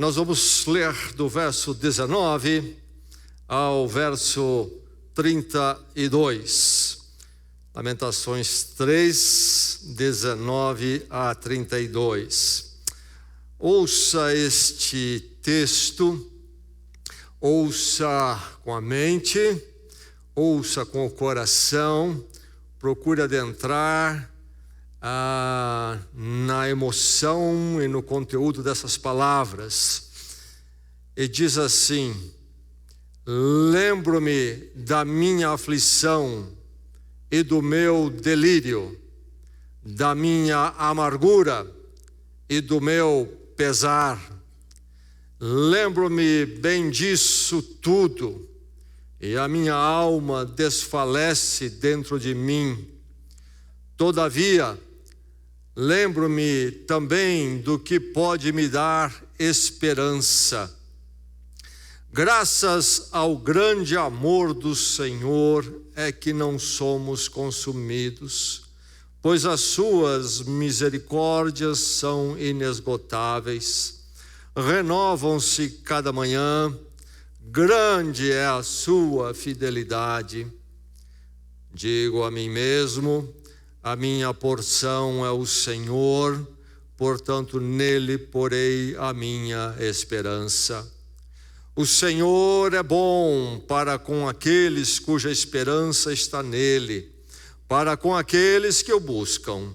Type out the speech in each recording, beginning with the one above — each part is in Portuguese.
Nós vamos ler do verso 19 ao verso 32. Lamentações 3, 19 a 32. Ouça este texto, ouça com a mente, ouça com o coração, procure adentrar na emoção e no conteúdo dessas palavras. E diz assim: lembro-me da minha aflição e do meu delírio, da minha amargura e do meu pesar. Lembro-me bem disso tudo, e a minha alma desfalece dentro de mim. Todavia, lembro-me também do que pode me dar esperança. Graças ao grande amor do Senhor é que não somos consumidos, pois as suas misericórdias são inesgotáveis, renovam-se cada manhã, grande é a sua fidelidade. Digo a mim mesmo: a minha porção é o Senhor, portanto nele porei a minha esperança. O Senhor é bom para com aqueles cuja esperança está nele, para com aqueles que o buscam.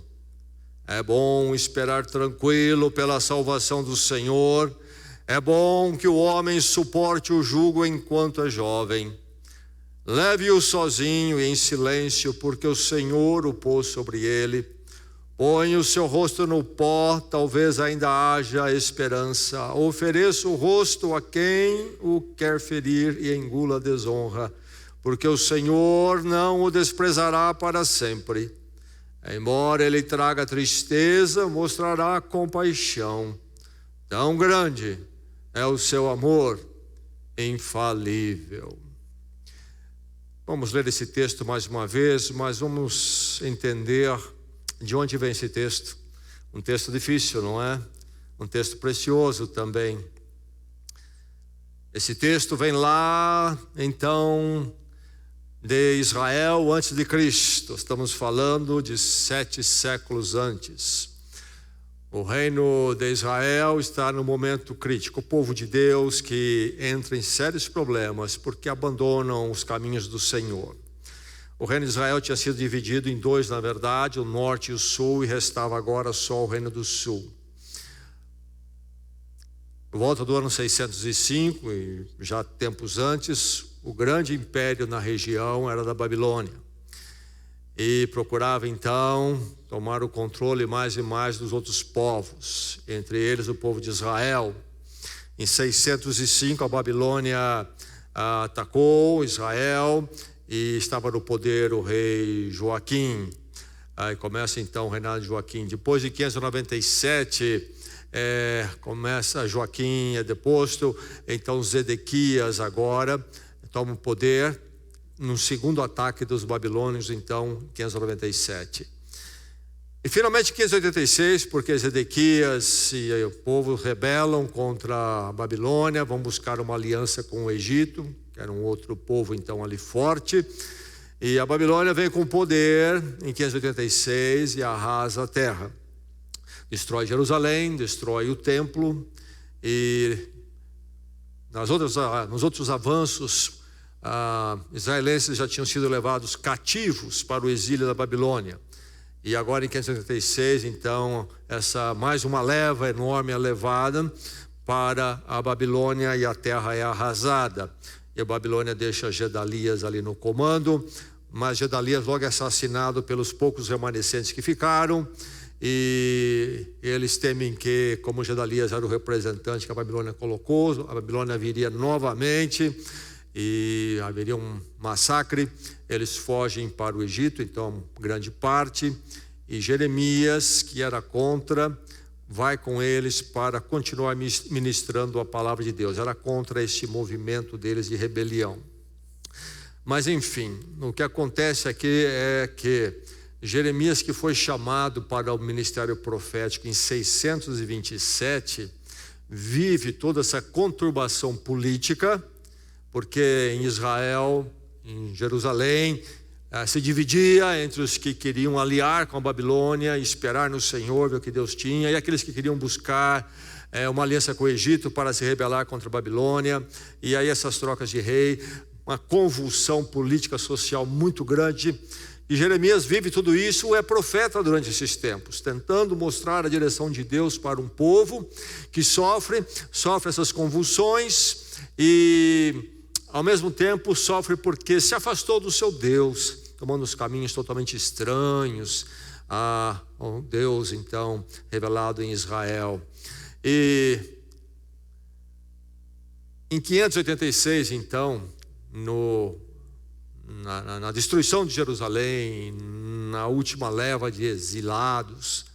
É bom esperar tranquilo pela salvação do Senhor. É bom que o homem suporte o jugo enquanto é jovem. Leve-o sozinho e em silêncio, porque o Senhor o pôs sobre ele. Põe o seu rosto no pó, talvez ainda haja esperança. Ofereça o rosto a quem o quer ferir e engula a desonra, porque o Senhor não o desprezará para sempre. Embora ele traga tristeza, mostrará compaixão. Tão grande é o seu amor infalível. Vamos ler esse texto mais uma vez, mas vamos entender de onde vem esse texto. Um texto difícil, não é? Um texto precioso também. Esse texto vem lá, então, de Israel antes de Cristo. Estamos falando de 7 séculos antes. O reino de Israel está no momento crítico. O povo de Deus que entra em sérios problemas porque abandonam os caminhos do Senhor. O reino de Israel tinha sido dividido em 2, na verdade, o norte e o sul, e restava agora só o reino do sul. Por volta do ano 605, e já tempos antes, o grande império na região era da Babilônia. E procurava então tomar o controle mais e mais dos outros povos, entre eles o povo de Israel. Em 605 a Babilônia atacou Israel e estava no poder o rei Joaquim. Aí começa então o reinado de Joaquim. Depois de 597 começa Joaquim, é deposto, então Zedequias agora toma o poder no segundo ataque dos babilônios, então, 597. E finalmente 586, porque Zedequias e o povo rebelam contra a Babilônia, vão buscar uma aliança com o Egito, que era um outro povo então ali forte, e a Babilônia vem com poder em 586 e arrasa a terra. Destrói Jerusalém, destrói o templo, e nos outros avanços, israelenses já tinham sido levados cativos para o exílio da Babilônia. E agora em 586, então, mais uma leva enorme é levada para a Babilônia e a terra é arrasada. E a Babilônia deixa Gedalias ali no comando, mas Gedalias logo é assassinado pelos poucos remanescentes que ficaram. E eles temem que, como Gedalias era o representante que a Babilônia colocou, a Babilônia viria novamente e haveria um massacre. Eles fogem para o Egito, então grande parte, e Jeremias, que era contra, vai com eles para continuar ministrando a palavra de Deus. Era contra este movimento deles de rebelião. Mas enfim, o que acontece aqui é que Jeremias, que foi chamado para o ministério profético em 627, vive toda essa conturbação política, porque em Israel, em Jerusalém, se dividia entre os que queriam aliar com a Babilônia, esperar no Senhor, ver o que Deus tinha, e aqueles que queriam buscar uma aliança com o Egito para se rebelar contra a Babilônia. E aí essas trocas de rei, uma convulsão política social muito grande. E Jeremias vive tudo isso, é profeta durante esses tempos, tentando mostrar a direção de Deus para um povo que sofre essas convulsões e ao mesmo tempo sofre porque se afastou do seu Deus, tomando os caminhos totalmente estranhos a Deus então revelado em Israel. E em 586 então, na destruição de Jerusalém, na última leva de exilados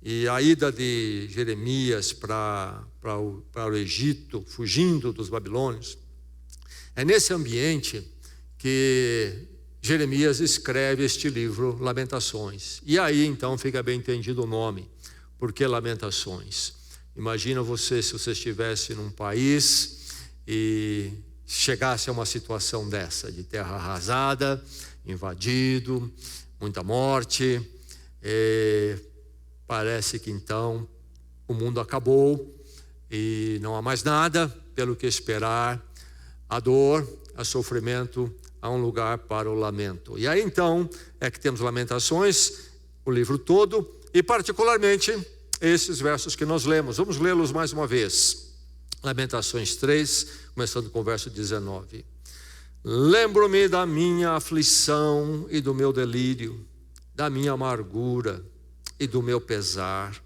e a ida de Jeremias para o Egito, fugindo dos babilônios, é nesse ambiente que Jeremias escreve este livro, Lamentações. E aí então fica bem entendido o nome, porque Lamentações. Imagina você, se você estivesse num país e chegasse a uma situação dessa, de terra arrasada, invadido, muita morte, parece que então o mundo acabou e não há mais nada pelo que esperar, a dor, a sofrimento, há um lugar para o lamento. E aí então é que temos Lamentações, o livro todo, e particularmente esses versos que nós lemos. Vamos lê-los mais uma vez. Lamentações 3, começando com o verso 19. Lembro-me da minha aflição e do meu delírio, da minha amargura e do meu pesar.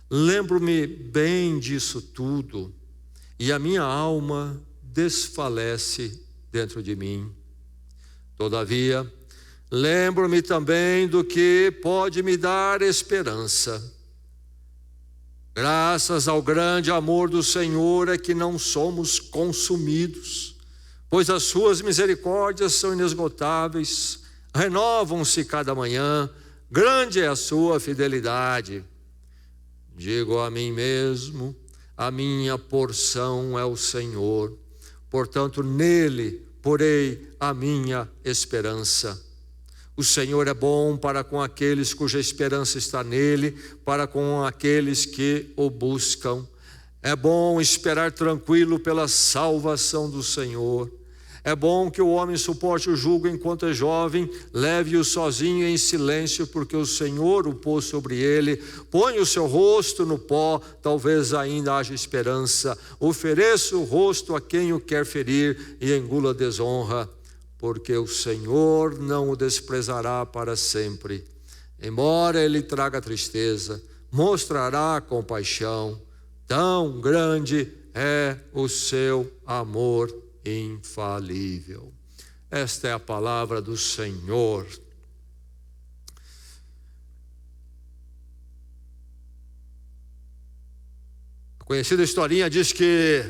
Lembro-me bem disso tudo, e a minha alma desfalece dentro de mim. Todavia, lembro-me também do que pode me dar esperança. Graças ao grande amor do Senhor é que não somos consumidos, pois as suas misericórdias são inesgotáveis, renovam-se cada manhã, grande é a sua fidelidade. Digo a mim mesmo, a minha porção é o Senhor, portanto nele porei a minha esperança. O Senhor é bom para com aqueles cuja esperança está nele, para com aqueles que o buscam. É bom esperar tranquilo pela salvação do Senhor. É bom que o homem suporte o jugo enquanto é jovem, leve-o sozinho em silêncio, porque o Senhor o pôs sobre ele. Põe o seu rosto no pó, talvez ainda haja esperança. Ofereça o rosto a quem o quer ferir e engula a desonra. Porque o Senhor não o desprezará para sempre. Embora ele traga tristeza, mostrará compaixão. Tão grande é o seu amor infalível. Esta é a palavra do Senhor. A conhecida historinha diz que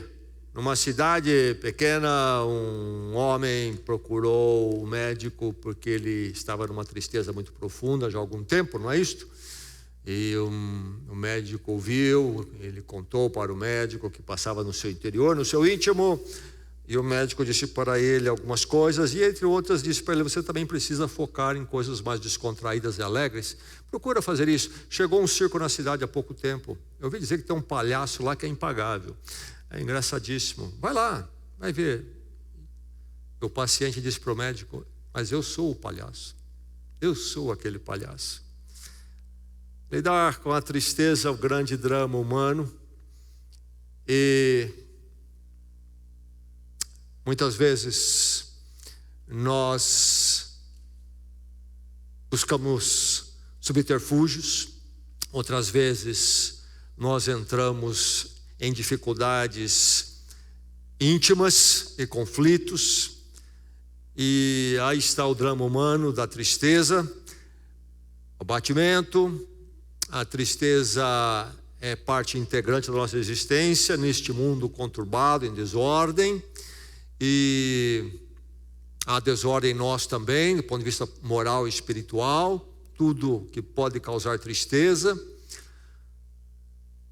numa cidade pequena, um homem procurou o médico porque ele estava numa tristeza muito profunda já há algum tempo, não é isto? E o médico ouviu, ele contou para o médico o que passava no seu interior, no seu íntimo, e o médico disse para ele algumas coisas, e entre outras disse para ele: você também precisa focar em coisas mais descontraídas e alegres, procura fazer isso. Chegou um circo na cidade há pouco tempo, eu ouvi dizer que tem um palhaço lá que é impagável. É engraçadíssimo. Vai lá, vai ver. O paciente disse para o médico: mas eu sou o palhaço. Eu sou aquele palhaço. Lidar com a tristeza é o grande drama humano. E muitas vezes nós buscamos subterfúgios. Outras vezes nós entramos em dificuldades íntimas e conflitos, e aí está o drama humano da tristeza, o abatimento. A tristeza é parte integrante da nossa existência neste mundo conturbado, em desordem, e há desordem em nós também, do ponto de vista moral e espiritual, tudo que pode causar tristeza.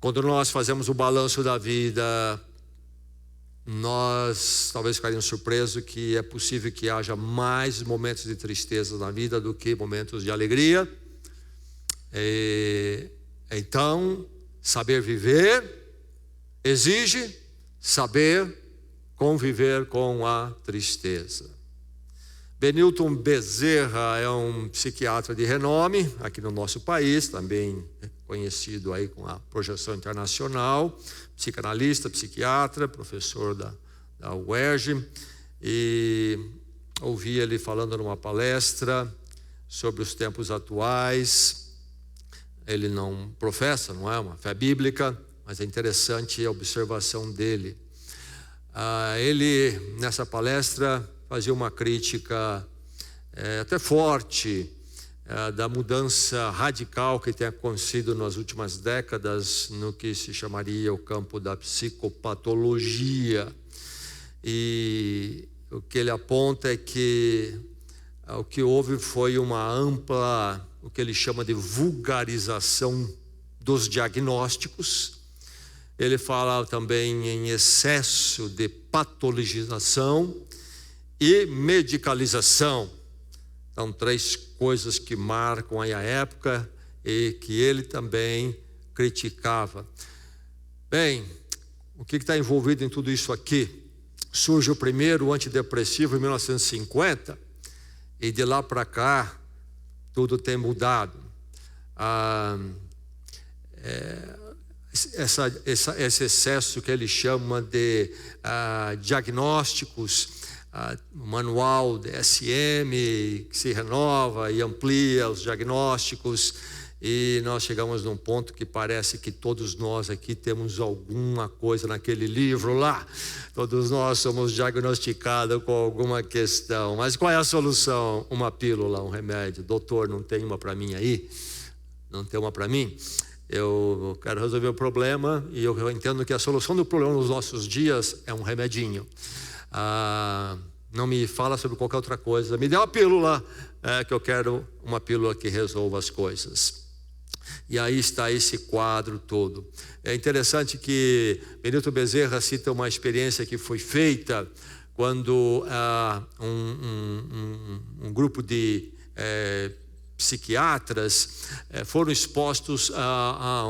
Quando nós fazemos o balanço da vida, nós talvez ficaríamos surpresos que é possível que haja mais momentos de tristeza na vida do que momentos de alegria. Então, saber viver exige saber conviver com a tristeza. Benilton Bezerra é um psiquiatra de renome aqui no nosso país, também conhecido aí com a projeção internacional, psicanalista, psiquiatra, professor da UERJ, e ouvi ele falando numa palestra sobre os tempos atuais. Ele não professa, não é uma fé bíblica, mas é interessante a observação dele. Ele, nessa palestra, fazia uma crítica até forte da mudança radical que tem acontecido nas últimas décadas no que se chamaria o campo da psicopatologia. E o que ele aponta é que o que houve foi uma ampla, o que ele chama de vulgarização dos diagnósticos. Ele fala também em excesso de patologização e medicalização. Então, 3 coisas que marcam aí a época e que ele também criticava. Bem, o que está envolvido em tudo isso aqui? Surge o primeiro antidepressivo em 1950 e de lá para cá tudo tem mudado. Esse excesso que ele chama de diagnósticos, o manual DSM que se renova e amplia os diagnósticos, e nós chegamos num ponto que parece que todos nós aqui temos alguma coisa naquele livro lá, todos nós somos diagnosticados com alguma questão. Mas qual é a solução? Uma pílula, um remédio. Doutor, não tem uma para mim aí? Não tem uma para mim? Eu quero resolver o problema e eu entendo que a solução do problema nos nossos dias é um remedinho. Não me fala sobre qualquer outra coisa, me dê uma pílula, que eu quero uma pílula que resolva as coisas. E aí está esse quadro todo. É interessante que Benilton Bezerra cita uma experiência que foi feita quando um grupo de psiquiatras foram expostos a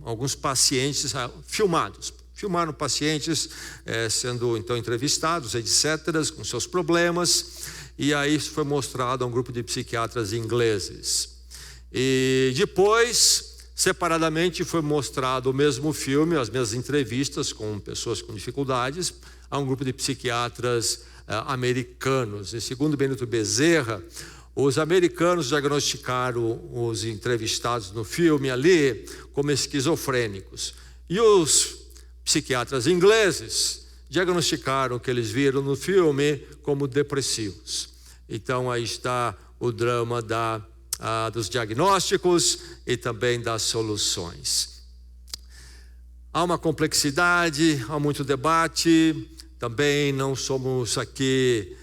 alguns pacientes filmados. Filmaram pacientes sendo então entrevistados, etc., com seus problemas, e aí isso foi mostrado a um grupo de psiquiatras ingleses. E depois, separadamente, foi mostrado o mesmo filme, as mesmas entrevistas com pessoas com dificuldades, a um grupo de psiquiatras americanos. E segundo Benilton Bezerra, os americanos diagnosticaram os entrevistados no filme ali como esquizofrênicos. E os psiquiatras ingleses diagnosticaram o que eles viram no filme como depressivos. Então aí está o drama dos diagnósticos e também das soluções. Há uma complexidade, há muito debate. Também não somos aqui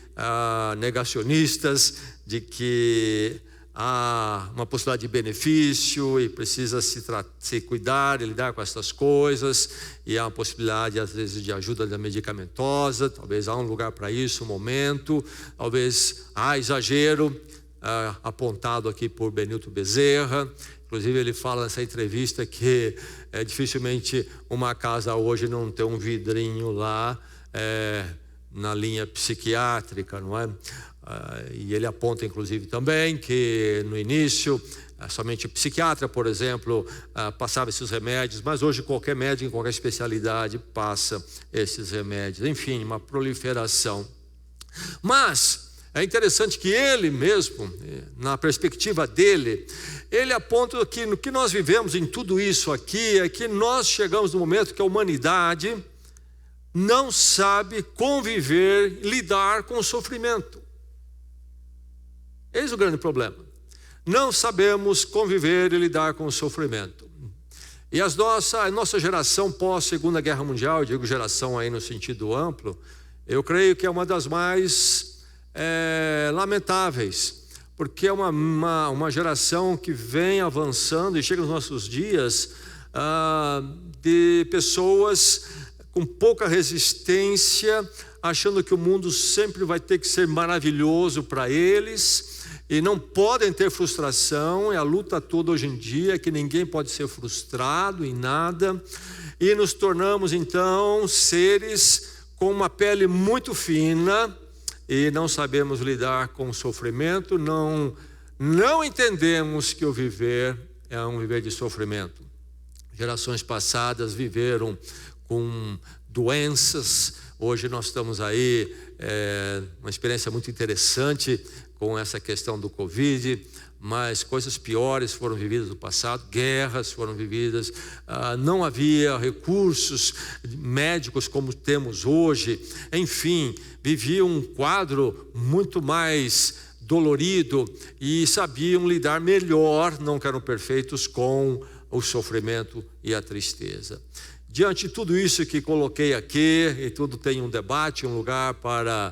negacionistas de que há uma possibilidade de benefício e precisa se cuidar e lidar com essas coisas, e há uma possibilidade às vezes de ajuda medicamentosa, talvez há um lugar para isso, um momento, talvez há exagero apontado aqui por Benilton Bezerra. Inclusive ele fala nessa entrevista que dificilmente uma casa hoje não tem um vidrinho lá na linha psiquiátrica, não é? E ele aponta inclusive também que no início somente o psiquiatra, por exemplo, passava esses remédios, mas hoje qualquer médico em qualquer especialidade passa esses remédios. Enfim, uma proliferação. Mas é interessante que ele mesmo, na perspectiva dele, ele aponta que no que nós vivemos em tudo isso aqui é que nós chegamos no momento que a humanidade não sabe conviver, lidar com o sofrimento. Eis o grande problema. Não sabemos conviver e lidar com o sofrimento. E a nossa geração pós-Segunda Guerra Mundial, eu digo geração aí no sentido amplo, eu creio que é uma das mais lamentáveis, porque é uma geração que vem avançando e chega nos nossos dias de pessoas com pouca resistência, achando que o mundo sempre vai ter que ser maravilhoso para eles, e não podem ter frustração. É a luta toda hoje em dia, que ninguém pode ser frustrado em nada, e nos tornamos então seres com uma pele muito fina, e não sabemos lidar com o sofrimento, não entendemos que o viver é um viver de sofrimento. Gerações passadas viveram com doenças, hoje nós estamos aí, uma experiência muito interessante com essa questão do Covid, mas coisas piores foram vividas no passado, guerras foram vividas, não havia recursos médicos como temos hoje, enfim, vivia um quadro muito mais dolorido e sabiam lidar melhor, não que eram perfeitos, com o sofrimento e a tristeza. Diante de tudo isso que coloquei aqui, e tudo tem um debate, um lugar para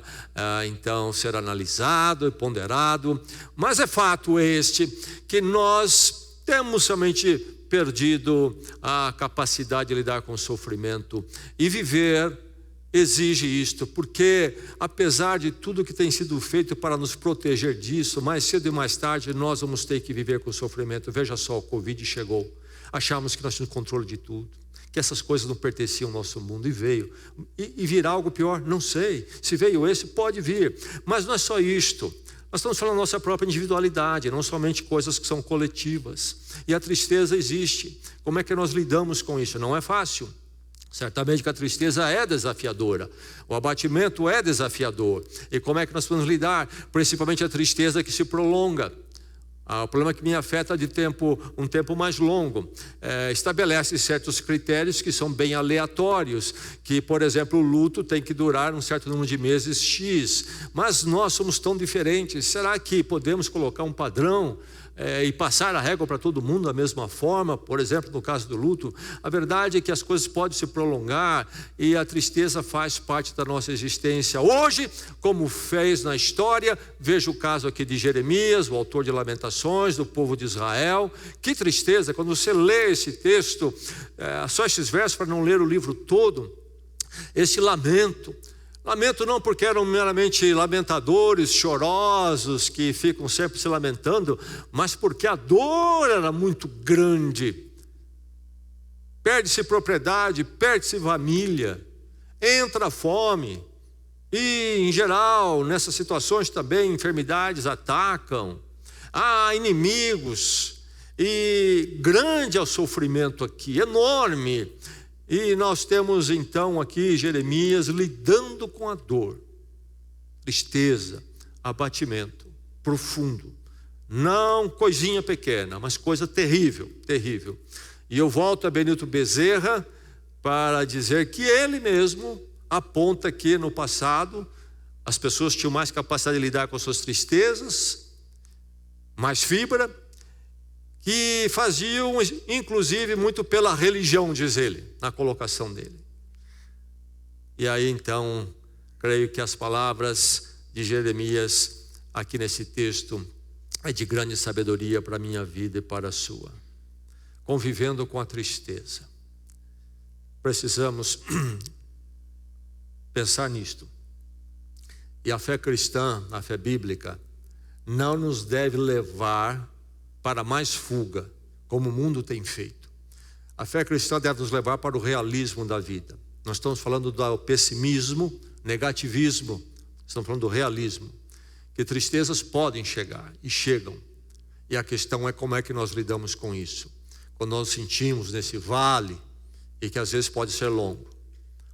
então ser analisado e ponderado, mas é fato este, que nós temos somente perdido a capacidade de lidar com o sofrimento, e viver exige isto, porque apesar de tudo que tem sido feito para nos proteger disso, mais cedo e mais tarde nós vamos ter que viver com o sofrimento. Veja só, o Covid chegou, achamos que nós tínhamos controle de tudo, que essas coisas não pertenciam ao nosso mundo, e veio, e virá algo pior, não sei, se veio esse, pode vir, mas não é só isto, nós estamos falando da nossa própria individualidade, não somente coisas que são coletivas, e a tristeza existe. Como é que nós lidamos com isso? Não é fácil. Certamente que a tristeza é desafiadora, o abatimento é desafiador, e como é que nós podemos lidar? Principalmente a tristeza que se prolonga. O problema é que me afeta de um tempo mais longo, estabelece certos critérios que são bem aleatórios, que, por exemplo, o luto tem que durar um certo número de meses X, mas nós somos tão diferentes. Será que podemos colocar um padrão e passar a régua para todo mundo da mesma forma? Por exemplo, no caso do luto, a verdade é que as coisas podem se prolongar, e a tristeza faz parte da nossa existência hoje, como fez na história. Veja o caso aqui de Jeremias, o autor de Lamentações, do povo de Israel. Que tristeza, quando você lê esse texto, só esses versos, para não ler o livro todo, esse lamento não porque eram meramente lamentadores, chorosos, que ficam sempre se lamentando, mas porque a dor era muito grande. Perde-se propriedade, perde-se família, entra a fome, e em geral nessas situações também enfermidades atacam, há inimigos, e grande é o sofrimento aqui, enorme. E nós temos então aqui Jeremias lidando com a dor, tristeza, abatimento profundo, não coisinha pequena, mas coisa terrível, terrível. E eu volto a Benito Bezerra para dizer que ele mesmo aponta que no passado as pessoas tinham mais capacidade de lidar com suas tristezas, mais fibra, que faziam inclusive muito pela religião, diz ele, na colocação dele. E aí então, creio que as palavras de Jeremias aqui nesse texto é de grande sabedoria para a minha vida e para a sua. Convivendo com a tristeza, precisamos pensar nisto. E a fé cristã, a fé bíblica, não nos deve levar para mais fuga, como o mundo tem feito. A fé cristã deve nos levar para o realismo da vida. Nós estamos falando do pessimismo, negativismo, estamos falando do realismo, que tristezas podem chegar e chegam, e a questão é como é que nós lidamos com isso. Quando nós sentimos nesse vale, e que às vezes pode ser longo,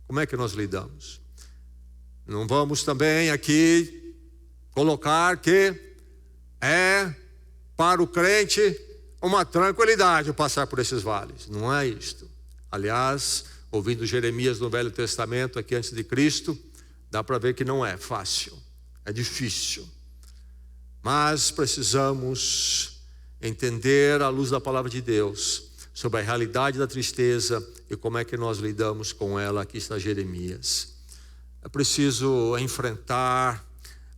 como é que nós lidamos? Não vamos também aqui colocar que para o crente uma tranquilidade passar por esses vales. Não é isto. Aliás, ouvindo Jeremias no Velho Testamento, aqui antes de Cristo, dá para ver que não é fácil, é difícil. Mas precisamos entender à luz da palavra de Deus sobre a realidade da tristeza e como é que nós lidamos com ela. Aqui está Jeremias. É preciso enfrentar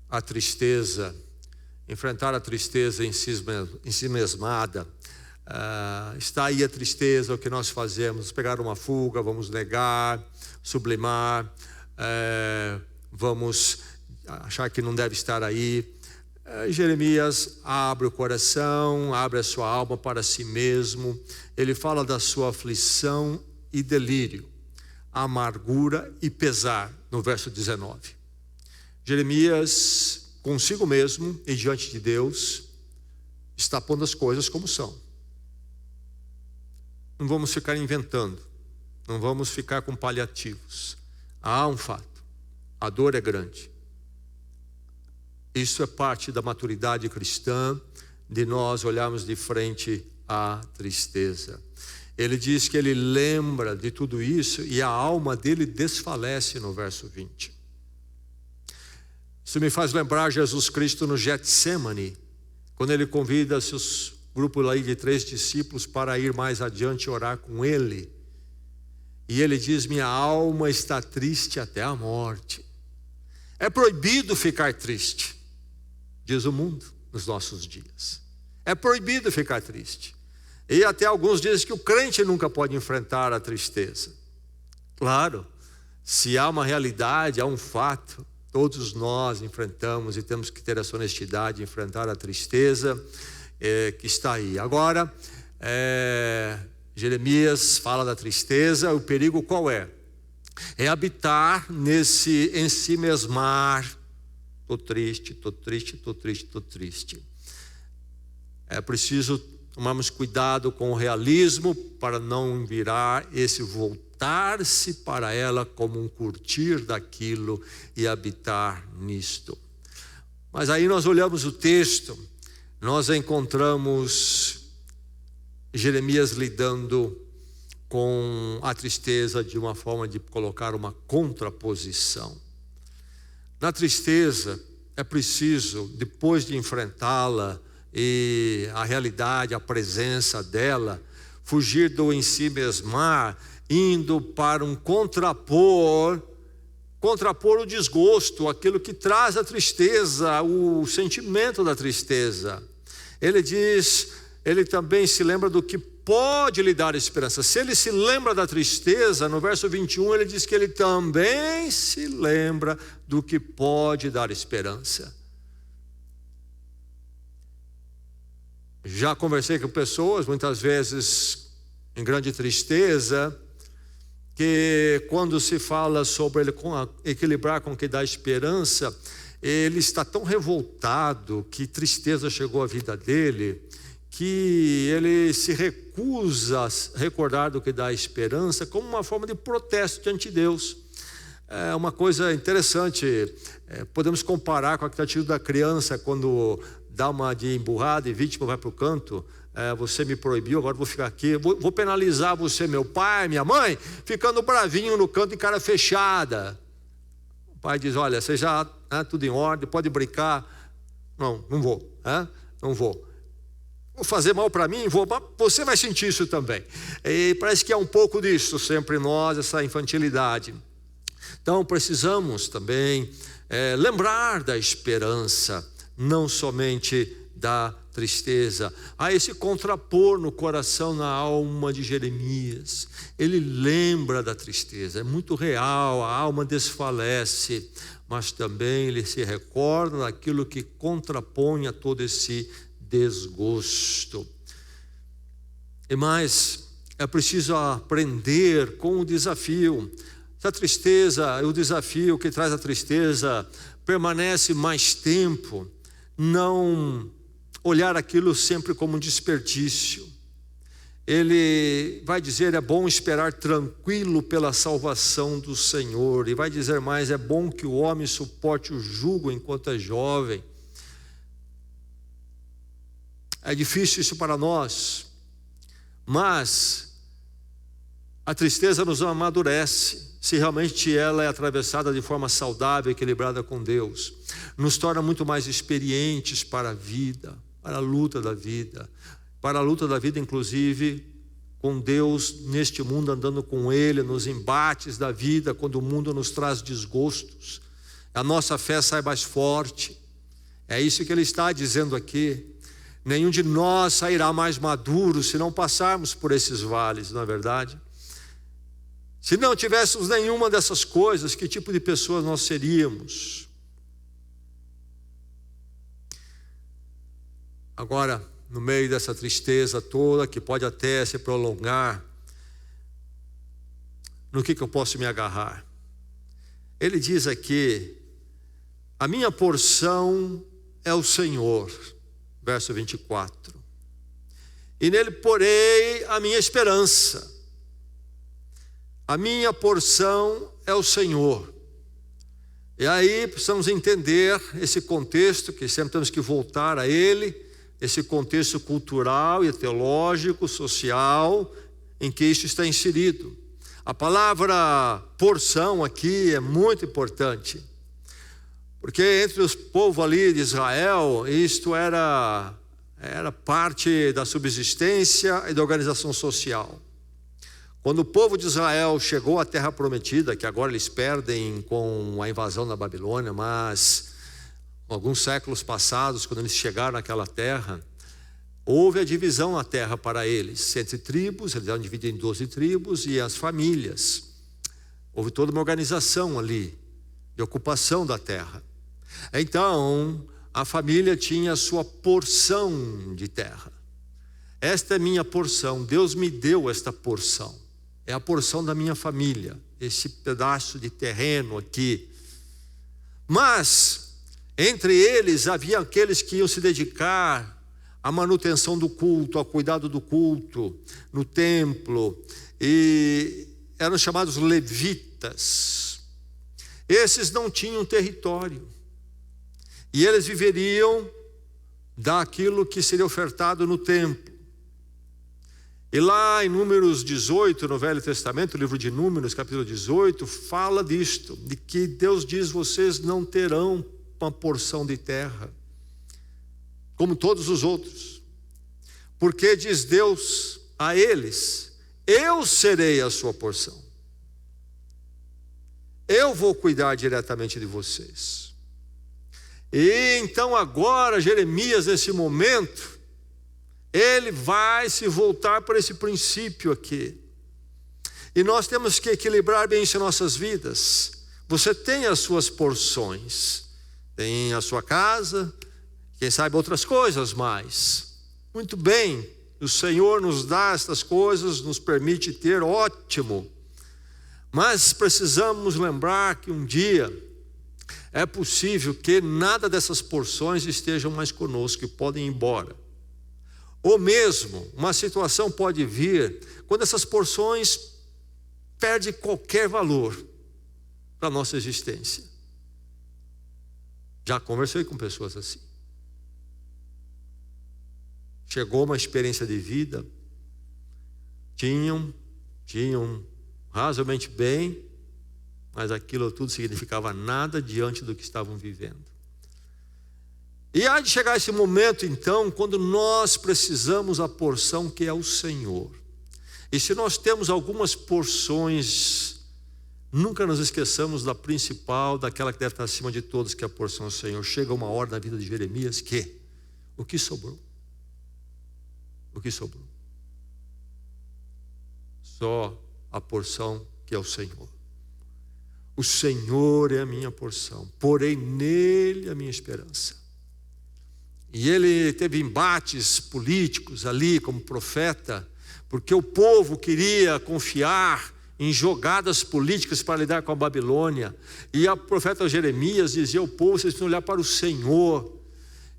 a tristeza em si mesmada, Está aí a tristeza, o que nós fazemos? Pegar uma fuga, vamos negar, sublimar, vamos achar que não deve estar aí. Jeremias abre o coração, abre a sua alma para si mesmo. Ele fala da sua aflição e delírio, amargura e pesar, no verso 19. Jeremias, consigo mesmo e diante de Deus, está pondo as coisas como são. Não vamos ficar inventando, não vamos ficar com paliativos. Há um fato: a dor é grande. Isso é parte da maturidade cristã, de nós olharmos de frente à tristeza. Ele diz que ele lembra de tudo isso e a alma dele desfalece, no verso 20. Isso me faz lembrar Jesus Cristo no Getsemane, quando ele convida seus grupos lá de 3 discípulos para ir mais adiante orar com ele. E ele diz: minha alma está triste até a morte. É proibido ficar triste, diz o mundo nos nossos dias. É proibido ficar triste. E até alguns dizem que o crente nunca pode enfrentar a tristeza. Claro, se há uma realidade, há um fato, todos nós enfrentamos e temos que ter essa honestidade de enfrentar a tristeza que está aí. Agora, Jeremias fala da tristeza. O perigo qual é? É habitar nesse ensimesmar. Estou triste, estou triste, estou triste, estou triste. É preciso tomarmos cuidado com o realismo para não virar esse voltar-se para ela como um curtir daquilo e habitar nisto. Mas aí nós olhamos o texto, nós encontramos Jeremias lidando com a tristeza de uma forma de colocar uma contraposição. Na tristeza é preciso, depois de enfrentá-la e a realidade, a presença dela, fugir do ensimesmar, indo para um contrapor o desgosto, aquilo que traz a tristeza, o sentimento da tristeza. Ele diz, ele também se lembra do que pode lhe dar esperança. Se ele se lembra da tristeza, no verso 21 ele diz que ele também se lembra do que pode dar esperança. Já conversei com pessoas, muitas vezes em grande tristeza, que quando se fala sobre ele equilibrar com o que dá esperança, ele está tão revoltado que tristeza chegou à vida dele, que ele se recusa a recordar do que dá esperança como uma forma de protesto diante de Deus. É uma coisa interessante, podemos comparar com a atitude da criança quando dá uma de emburrada e vítima vai para o canto. Você me proibiu, agora vou ficar aqui, vou penalizar você, meu pai, minha mãe, ficando bravinho no canto de cara fechada. O pai diz: olha, você já tudo em ordem, pode brincar. Não vou, não vou. Vou fazer mal para mim, vou, mas você vai sentir isso também. E parece que é um pouco disso sempre em nós, essa infantilidade. Então precisamos também lembrar da esperança, não somente da tristeza. Há esse contrapor no coração, na alma de Jeremias. Ele lembra da tristeza, é muito real, a alma desfalece, mas também ele se recorda daquilo que contrapõe a todo esse desgosto. E mais, é preciso aprender com o desafio. Se a tristeza, o desafio que traz a tristeza permanece mais tempo, não olhar aquilo sempre como um desperdício. Ele vai dizer: é bom esperar tranquilo pela salvação do Senhor. E vai dizer mais: é bom que o homem suporte o jugo enquanto é jovem. É difícil isso para nós, mas a tristeza nos amadurece, se realmente ela é atravessada de forma saudável, equilibrada com Deus. Nos torna muito mais experientes para a vida, para a luta da vida. Para a luta da vida, inclusive, com Deus neste mundo, andando com Ele, nos embates da vida, quando o mundo nos traz desgostos. A nossa fé sai mais forte. É isso que Ele está dizendo aqui. Nenhum de nós sairá mais maduro se não passarmos por esses vales, não é verdade? Se não tivéssemos nenhuma dessas coisas, que tipo de pessoas nós seríamos? Agora, no meio dessa tristeza toda, que pode até se prolongar, no que eu posso me agarrar? Ele diz aqui: a minha porção é o Senhor, verso 24, e nele porei a minha esperança. A minha porção é o Senhor. E aí precisamos entender esse contexto, que sempre temos que voltar a ele, esse contexto cultural e teológico, social, em que isso está inserido. A palavra porção aqui é muito importante, porque entre os povos ali de Israel, isto era parte da subsistência e da organização social. Quando o povo de Israel chegou à terra prometida, que agora eles perdem com a invasão da Babilônia, mas alguns séculos passados, quando eles chegaram naquela terra, houve a divisão na terra para eles, entre tribos, eles eram divididos em 12 tribos, e as famílias. Houve toda uma organização ali, de ocupação da terra. Então, a família tinha a sua porção de terra. Esta é minha porção, Deus me deu esta porção. É a porção da minha família, esse pedaço de terreno aqui. Mas, entre eles, havia aqueles que iam se dedicar à manutenção do culto, ao cuidado do culto, no templo, e eram chamados levitas. Esses não tinham território, e eles viveriam daquilo que seria ofertado no templo. E lá em Números 18, no Velho Testamento, o livro de Números, capítulo 18, fala disto, de que Deus diz: vocês não terão uma porção de terra, como todos os outros, porque diz Deus a eles: eu serei a sua porção, eu vou cuidar diretamente de vocês. E então agora Jeremias, nesse momento, ele vai se voltar para esse princípio aqui. E nós temos que equilibrar bem isso em nossas vidas. Você tem as suas porções, tem a sua casa, quem sabe outras coisas mais. Muito bem, o Senhor nos dá estas coisas, nos permite ter, ótimo. Mas precisamos lembrar que um dia é possível que nada dessas porções estejam mais conosco e podem ir embora. Ou mesmo, uma situação pode vir quando essas porções perdem qualquer valor para a nossa existência. Já conversei com pessoas assim. Chegou uma experiência de vida, tinham razoavelmente bem, mas aquilo tudo significava nada diante do que estavam vivendo. E há de chegar esse momento, então, quando nós precisamos a porção que é o Senhor. E se nós temos algumas porções, nunca nos esqueçamos da principal, daquela que deve estar acima de todos, que é a porção do Senhor. Chega uma hora na vida de Jeremias que o que sobrou? O que sobrou? Só a porção que é o Senhor. O Senhor é a minha porção, porém nele a minha esperança. E ele teve embates políticos ali como profeta, porque o povo queria confiar em jogadas políticas para lidar com a Babilônia. E o profeta Jeremias dizia ao povo: vocês precisam olhar para o Senhor.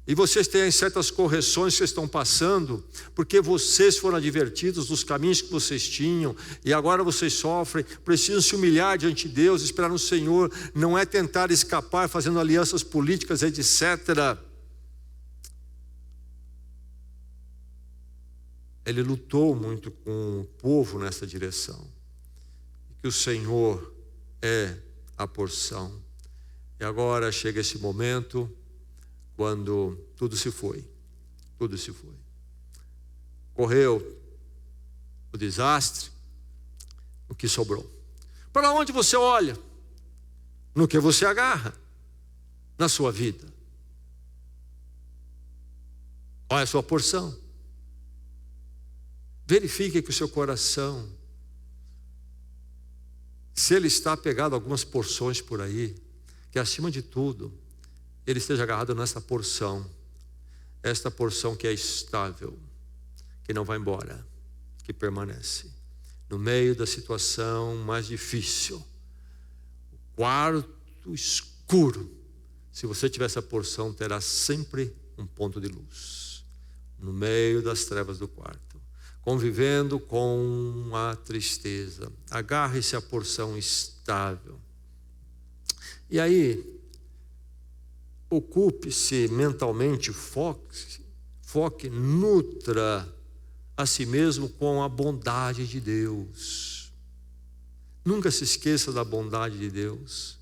E vocês têm certas correções que vocês estão passando, porque vocês foram advertidos dos caminhos que vocês tinham, e agora vocês sofrem, precisam se humilhar diante de Deus, esperar no Senhor, não é tentar escapar fazendo alianças políticas, etc. Ele lutou muito com o povo nessa direção, que o Senhor é a porção. E agora chega esse momento quando tudo se foi. Correu o desastre, o que sobrou. Para onde você olha? No que você agarra na sua vida? Qual é a sua porção? Verifique que o seu coração, se ele está apegado a algumas porções por aí, que acima de tudo, ele esteja agarrado nessa porção, esta porção que é estável, que não vai embora, que permanece. No meio da situação mais difícil, o quarto escuro, se você tiver essa porção, terá sempre um ponto de luz. No meio das trevas do quarto, convivendo com a tristeza, agarre-se à porção estável. E aí, ocupe-se mentalmente, foque, nutra a si mesmo com a bondade de Deus. Nunca se esqueça da bondade de Deus.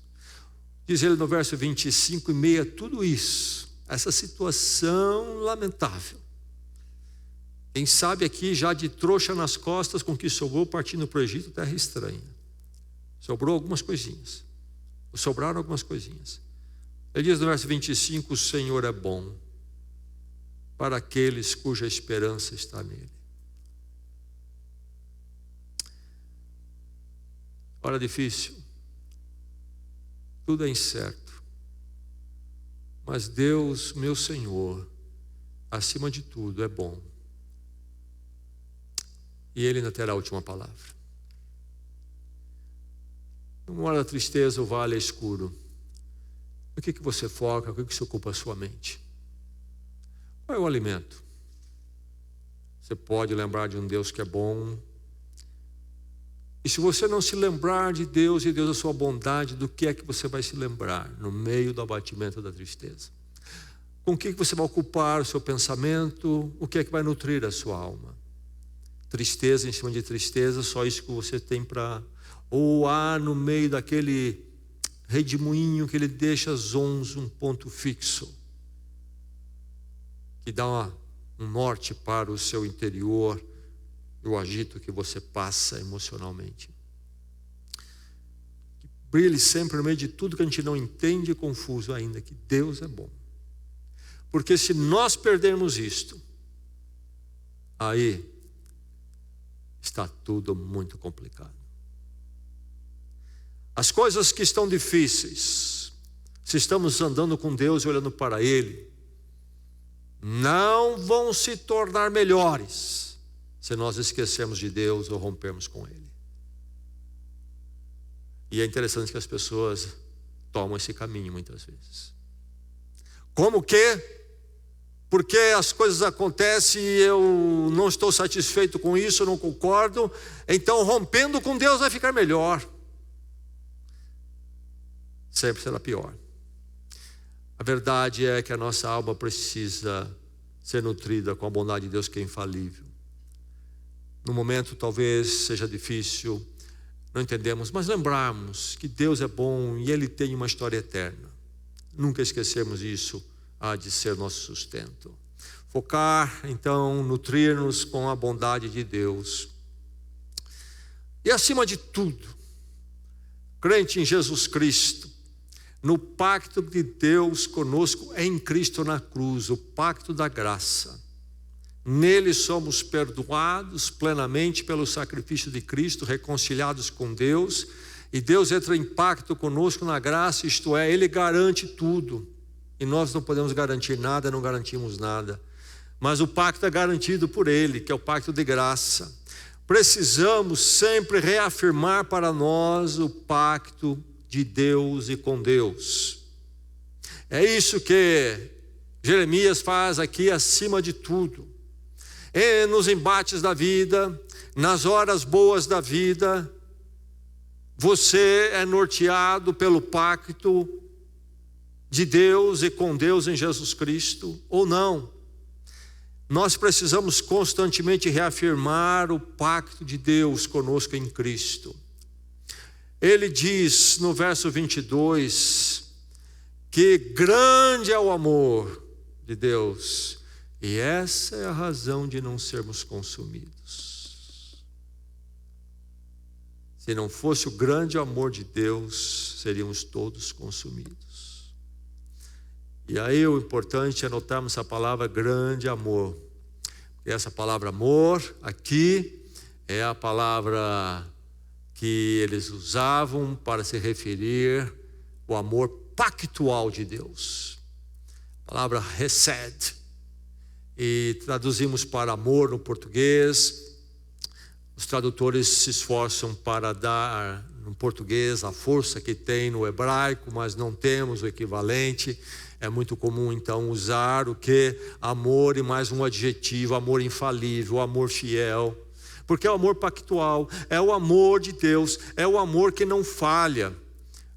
Diz ele no verso 25, em meio a tudo isso, essa situação lamentável, quem sabe aqui já de trouxa nas costas com que sobrou partindo para o Egito, terra estranha. Sobrou algumas coisinhas. Sobraram algumas coisinhas. Ele diz no verso 25, o Senhor é bom para aqueles cuja esperança está nele. Hora difícil, tudo é incerto, mas Deus, meu Senhor, acima de tudo é bom, e Ele ainda terá a última palavra. Numa hora da tristeza, o vale é escuro. O que você foca? O que se ocupa a sua mente? Qual é o alimento? Você pode lembrar de um Deus que é bom. E se você não se lembrar de Deus e Deus a sua bondade, do que é que você vai se lembrar no meio do abatimento da tristeza? Com o que você vai ocupar o seu pensamento? O que é que vai nutrir a sua alma? Tristeza em cima de tristeza, só isso que você tem para... Ou há no meio daquele redemoinho que ele deixa zonzo, um ponto fixo, que dá um norte para o seu interior, o agito que você passa emocionalmente. Que brilhe sempre no meio de tudo que a gente não entende e confuso ainda, que Deus é bom. Porque se nós perdermos isto, aí está tudo muito complicado. As coisas que estão difíceis, se estamos andando com Deus e olhando para Ele, não vão se tornar melhores se nós esquecermos de Deus ou rompermos com Ele. E é interessante que as pessoas tomam esse caminho muitas vezes. Como que? Porque as coisas acontecem e eu não estou satisfeito com isso, eu não concordo, então rompendo com Deus vai ficar melhor. Sempre será pior. A verdade é que a nossa alma precisa ser nutrida com a bondade de Deus, que é infalível. No momento talvez seja difícil, não entendemos, mas lembrarmos que Deus é bom e Ele tem uma história eterna. Nunca esquecermos isso, há de ser nosso sustento. Focar, então, nutrir-nos com a bondade de Deus. E acima de tudo, crente em Jesus Cristo, no pacto de Deus conosco em Cristo na cruz, o pacto da graça. Nele somos perdoados plenamente pelo sacrifício de Cristo, reconciliados com Deus, e Deus entra em pacto conosco na graça, isto é, Ele garante tudo, e nós não podemos garantir nada, não garantimos nada, mas o pacto é garantido por Ele, que é o pacto de graça. Precisamos sempre reafirmar para nós o pacto de Deus e com Deus. É isso que Jeremias faz aqui acima de tudo. E nos embates da vida, nas horas boas da vida, você é norteado pelo pacto de Deus e com Deus em Jesus Cristo, ou não? Nós precisamos constantemente reafirmar o pacto de Deus conosco em Cristo. Ele diz no verso 22, que grande é o amor de Deus, e essa é a razão de não sermos consumidos. Se não fosse o grande amor de Deus, seríamos todos consumidos. E aí o importante é notarmos essa palavra grande amor. E essa palavra amor aqui é a palavra que eles usavam para se referir ao amor pactual de Deus. A palavra hesed. E traduzimos para amor no português. Os tradutores se esforçam para dar no português a força que tem no hebraico, mas não temos o equivalente. É muito comum então usar o que? Amor e mais um adjetivo, amor infalível, amor fiel. Porque é o amor pactual, é o amor de Deus, é o amor que não falha.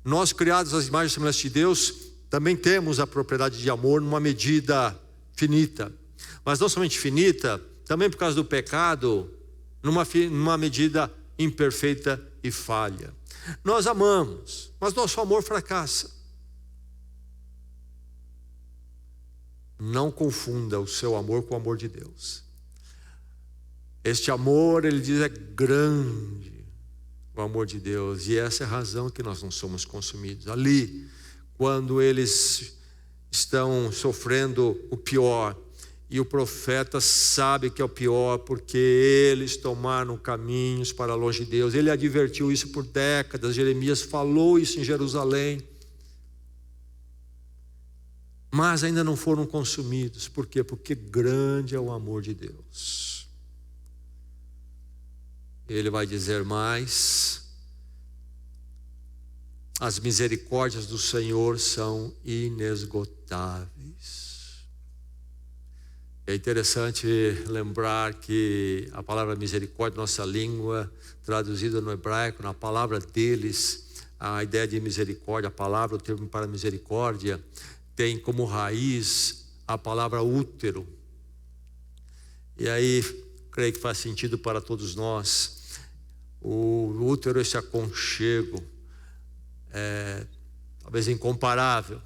Nós, criados às imagens e semelhanças de Deus, também temos a propriedade de amor numa medida finita. Mas não somente finita, também por causa do pecado, numa medida imperfeita e falha. Nós amamos, mas nosso amor fracassa. Não confunda o seu amor com o amor de Deus. Este amor, ele diz, é grande, o amor de Deus. E essa é a razão que nós não somos consumidos. Ali, quando eles estão sofrendo o pior, e o profeta sabe que é o pior, porque eles tomaram caminhos para longe de Deus. Ele advertiu isso por décadas. Jeremias falou isso em Jerusalém. Mas ainda não foram consumidos. Por quê? Porque grande é o amor de Deus. Ele vai dizer mais: as misericórdias do Senhor são inesgotáveis. É interessante lembrar que a palavra misericórdia, nossa língua, traduzida no hebraico, na palavra deles, a ideia de misericórdia, a palavra, o termo para misericórdia, tem como raiz a palavra útero. E aí, creio que faz sentido para todos nós. O útero, esse aconchego, talvez incomparável,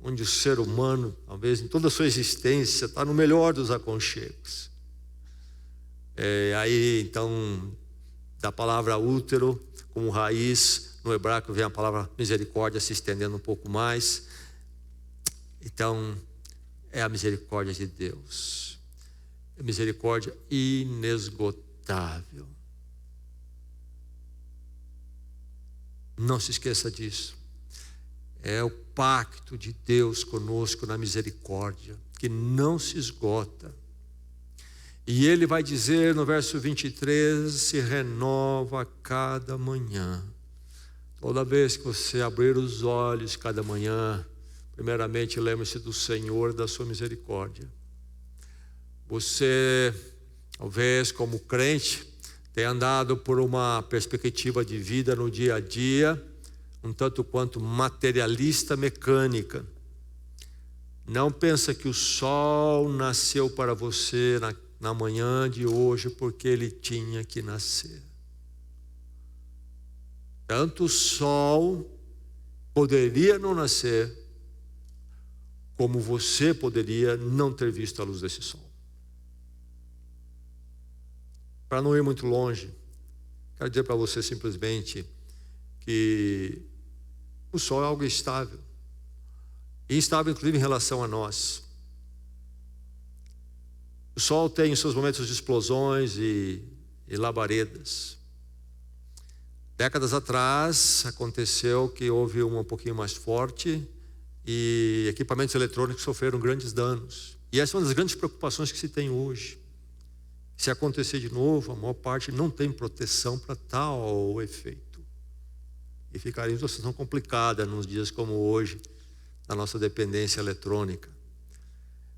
onde o ser humano, talvez em toda a sua existência, está no melhor dos aconchegos. Aí, então, da palavra útero, como raiz, no hebraico vem a palavra misericórdia, se estendendo um pouco mais. Então, é a misericórdia de Deus. É misericórdia inesgotável. Não se esqueça disso. É o pacto de Deus conosco na misericórdia, que não se esgota. E ele vai dizer no verso 23, se renova a cada manhã. Toda vez que você abrir os olhos cada manhã, primeiramente lembre-se do Senhor, da sua misericórdia. Você, talvez como crente, tenha andado por uma perspectiva de vida no dia a dia, um tanto quanto materialista, mecânica. Não pensa que o sol nasceu para você na manhã de hoje porque ele tinha que nascer. Tanto o sol poderia não nascer, como você poderia não ter visto a luz desse sol. Para não ir muito longe, quero dizer para você simplesmente que o sol é algo estável. E instável inclusive em relação a nós. O sol tem os seus momentos de explosões e labaredas. Décadas atrás aconteceu que houve uma um pouquinho mais forte e equipamentos eletrônicos sofreram grandes danos. E essa é uma das grandes preocupações que se tem hoje. Se acontecer de novo, a maior parte não tem proteção para tal efeito. E ficaria em uma situação complicada nos dias como hoje, na nossa dependência eletrônica.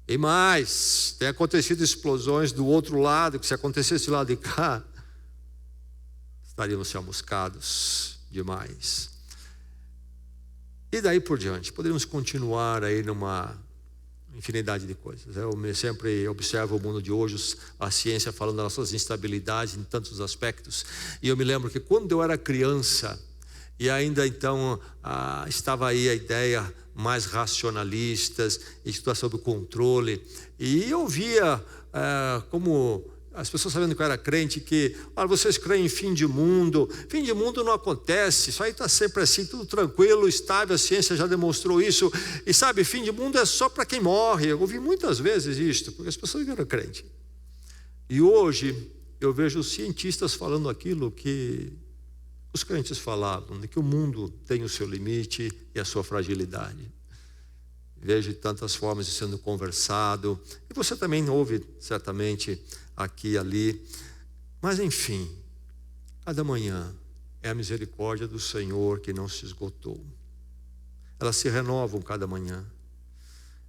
E mais, tem acontecido explosões do outro lado, que se acontecesse do lado de cá, estaríamos chamuscados demais. E daí por diante, poderíamos continuar aí numa infinidade de coisas. Eu sempre observo o mundo de hoje, a ciência falando das nossas instabilidades em tantos aspectos. E eu me lembro que quando eu era criança, e ainda então estava aí a ideia mais racionalistas, estudar sobre o controle, e eu via como as pessoas sabendo que eu era crente, que vocês creem em fim de mundo não acontece, isso aí está sempre assim, tudo tranquilo, estável, a ciência já demonstrou isso, e sabe, fim de mundo é só para quem morre. Eu ouvi muitas vezes isto, porque as pessoas não eram crentes. E hoje eu vejo os cientistas falando aquilo que os crentes falavam, de que o mundo tem o seu limite e a sua fragilidade. Vejo tantas formas de sendo conversado, e você também ouve certamente aqui e ali, mas enfim, cada manhã é a misericórdia do Senhor que não se esgotou, elas se renovam cada manhã.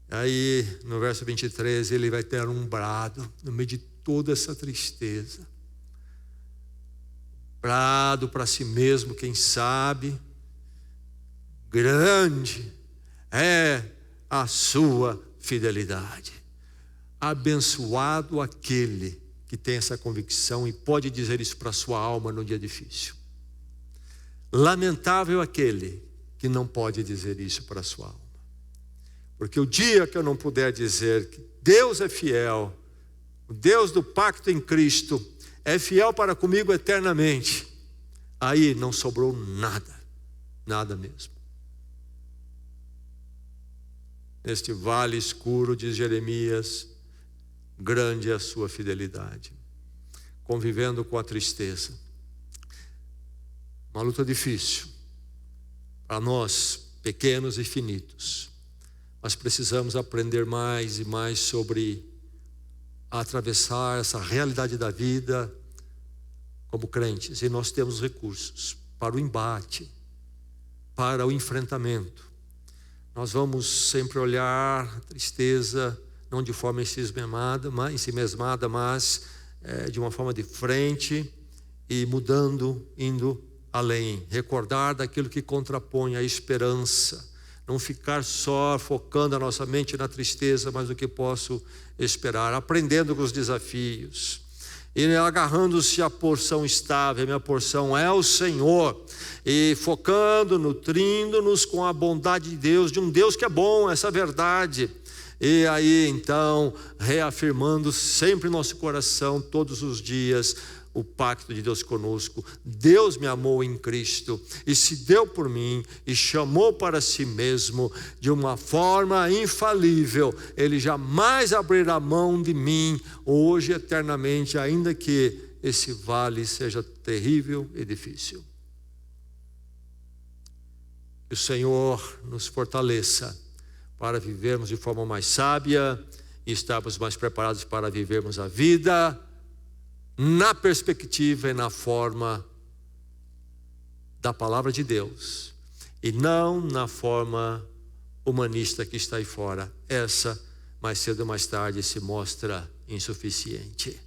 Aí no verso 23 ele vai ter um brado no meio de toda essa tristeza, brado para si mesmo, quem sabe, grande é a sua fidelidade. Abençoado aquele que tem essa convicção e pode dizer isso para a sua alma no dia difícil. Lamentável aquele que não pode dizer isso para a sua alma. Porque o dia que eu não puder dizer que Deus é fiel, o Deus do pacto em Cristo é fiel para comigo eternamente, aí não sobrou nada, nada mesmo. Neste vale escuro, diz Jeremias, grande é a sua fidelidade. Convivendo com a tristeza. Uma luta difícil para nós, pequenos e finitos. Mas precisamos aprender mais e mais sobre atravessar essa realidade da vida como crentes. E nós temos recursos para o embate, para o enfrentamento. Nós vamos sempre olhar a tristeza, não de forma ensimesmada, mas de uma forma de frente e mudando, indo além. Recordar daquilo que contrapõe a esperança. Não ficar só focando a nossa mente na tristeza, mas no que posso esperar. Aprendendo com os desafios. E agarrando-se à porção estável. Minha porção é o Senhor. E focando, nutrindo-nos com a bondade de Deus, de um Deus que é bom, essa verdade. E aí então, reafirmando sempre em nosso coração, todos os dias, o pacto de Deus conosco. Deus me amou em Cristo e se deu por mim e chamou para si mesmo de uma forma infalível. Ele jamais abrirá mão de mim hoje eternamente, ainda que esse vale seja terrível e difícil. Que o Senhor nos fortaleça para vivermos de forma mais sábia e estarmos mais preparados para vivermos a vida na perspectiva e na forma da palavra de Deus e não na forma humanista que está aí fora. Essa, mais cedo ou mais tarde, se mostra insuficiente.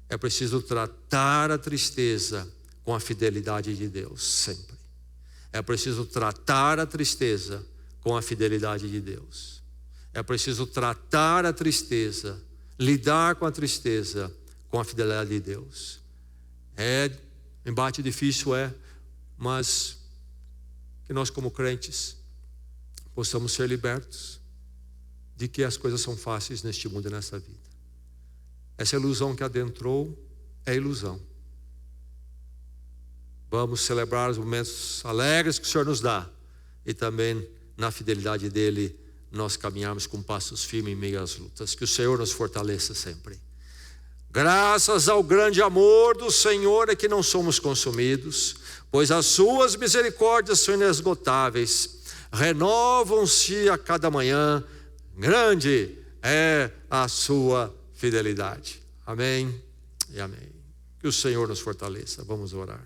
É preciso tratar a tristeza com a fidelidade de Deus, sempre. É preciso tratar a tristeza com a fidelidade de Deus. É preciso tratar a tristeza, lidar com a tristeza com a fidelidade de Deus. Embate difícil, mas que nós como crentes possamos ser libertos de que as coisas são fáceis neste mundo e nessa vida. Essa ilusão que adentrou é ilusão. Vamos celebrar os momentos alegres que o Senhor nos dá e também na fidelidade dele nós caminharmos com passos firmes em meio às lutas. Que o Senhor nos fortaleça sempre. Graças ao grande amor do Senhor é que não somos consumidos, pois as suas misericórdias são inesgotáveis, renovam-se a cada manhã, grande é a sua fidelidade. Amém e amém. Que o Senhor nos fortaleça. Vamos orar.